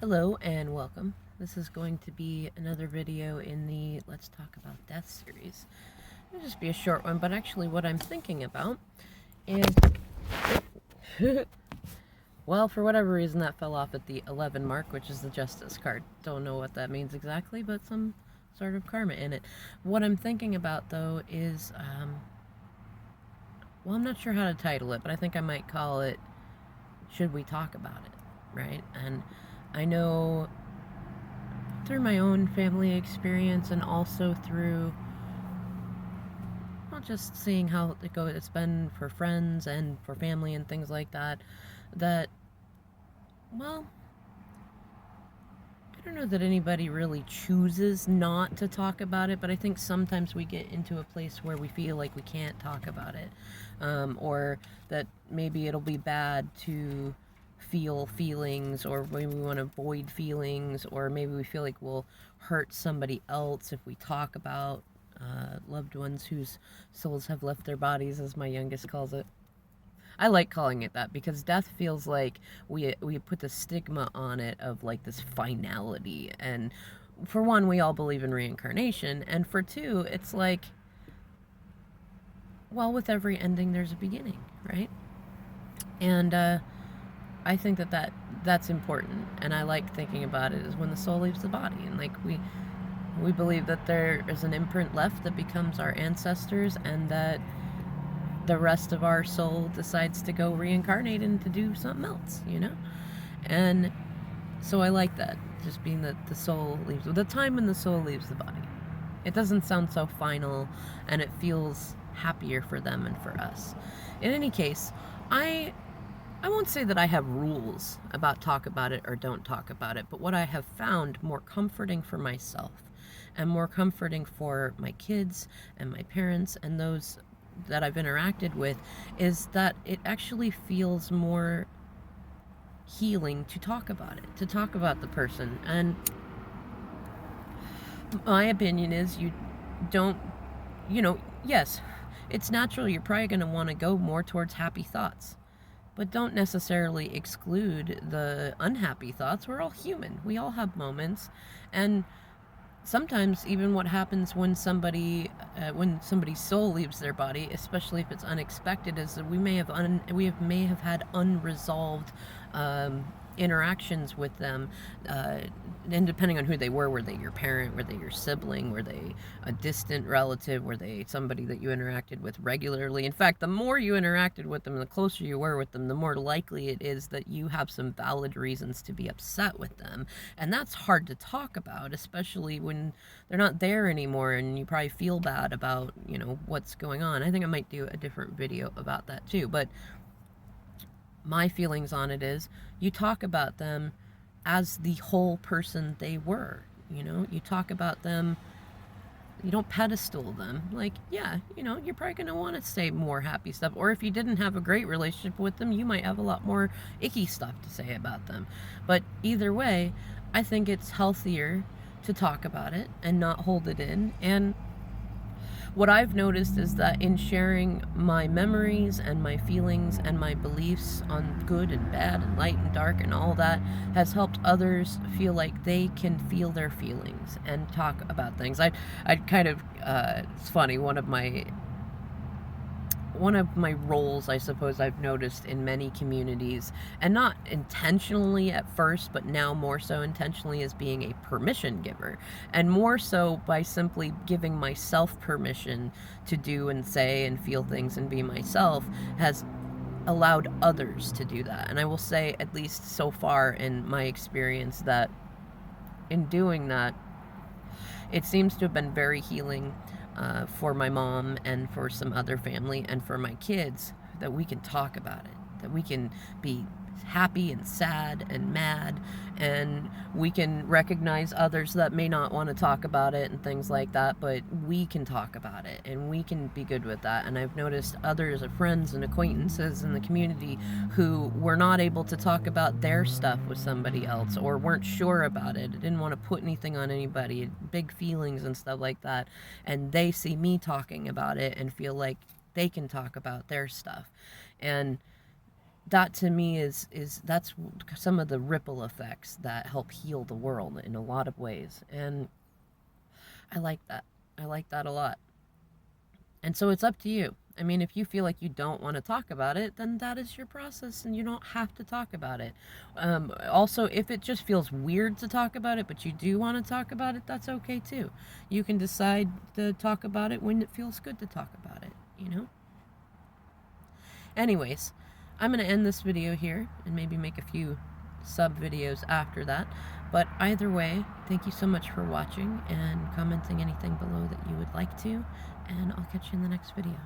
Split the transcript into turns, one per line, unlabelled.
Hello and welcome. This is going to be another video in the Let's Talk About Death series. It'll just be a short one, but actually what I'm thinking about is, well, for whatever reason that fell off at the 11 mark, which is the Justice card. Don't know what that means exactly, but some sort of karma in it. What I'm thinking about, though, is, well, I'm not sure how to title it, but I think I might call it, Should We Talk About It, right? And I know through my own family experience and also through not just seeing how it's been for friends and for family and things like that, that, well, I don't know that anybody really chooses not to talk about it, but I think sometimes we get into a place where we feel like we can't talk about it, or that maybe it'll be bad to feel feelings, or maybe we want to avoid feelings, or maybe we feel like we'll hurt somebody else if we talk about loved ones whose souls have left their bodies, as my youngest calls it. I like calling it that because death feels like we put the stigma on it of like this finality. And for one, we all believe in reincarnation, and for two, it's like, well, with every ending there's a beginning, right? And I think that's important, and I like thinking about it as when the soul leaves the body, and like we believe that there is an imprint left that becomes our ancestors, and that the rest of our soul decides to go reincarnate and to do something else, you know? And so I like that, just being that the soul leaves, the time when the soul leaves the body. It doesn't sound so final, and it feels happier for them and for us. In any case, I won't say that I have rules about talk about it or don't talk about it, but what I have found more comforting for myself and more comforting for my kids and my parents and those that I've interacted with is that it actually feels more healing to talk about it, to talk about the person. And my opinion is you don't, yes, it's natural. You're probably going to want to go more towards happy thoughts, but don't necessarily exclude the unhappy thoughts. We're all human. We all have moments. And sometimes even what happens when somebody's soul leaves their body, especially if it's unexpected, is that we may have had unresolved interactions with them, and depending on who they were they your parent, were they your sibling, were they a distant relative, were they somebody that you interacted with regularly? In fact, the more you interacted with them, the closer you were with them, the more likely it is that you have some valid reasons to be upset with them. And that's hard to talk about, especially when they're not there anymore and you probably feel bad about, what's going on. I think I might do a different video about that too, but my feelings on it is you talk about them as the whole person they were. You talk about them, you don't pedestal them. Like, yeah, you're probably going to want to say more happy stuff. Or if you didn't have a great relationship with them, you might have a lot more icky stuff to say about them. But either way, I think it's healthier to talk about it and not hold it in. And what I've noticed is that in sharing my memories and my feelings and my beliefs on good and bad and light and dark and all that has helped others feel like they can feel their feelings and talk about things. I kind of, it's funny, one of my roles, I suppose, I've noticed in many communities, and not intentionally at first, but now more so intentionally, as being a permission giver, and more so by simply giving myself permission to do and say and feel things and be myself, has allowed others to do that. And I will say, at least so far in my experience, that in doing that, it seems to have been very healing for my mom and for some other family and for my kids, that we can talk about it, that we can be happy and sad and mad, and we can recognize others that may not want to talk about it and things like that, but we can talk about it and we can be good with that. And I've noticed others of friends and acquaintances in the community who were not able to talk about their stuff with somebody else, or weren't sure about it, didn't want to put anything on anybody, big feelings and stuff like that, and they see me talking about it and feel like they can talk about their stuff. And that to me that's some of the ripple effects that help heal the world in a lot of ways. And I like that. I like that a lot. And so it's up to you. I mean, if you feel like you don't want to talk about it, then that is your process and you don't have to talk about it. Also, if it just feels weird to talk about it, but you do want to talk about it, that's okay too. You can decide to talk about it when it feels good to talk about it, you know? Anyways, I'm going to end this video here and maybe make a few sub videos after that. But either way, thank you so much for watching and commenting anything below that you would like to, and I'll catch you in the next video.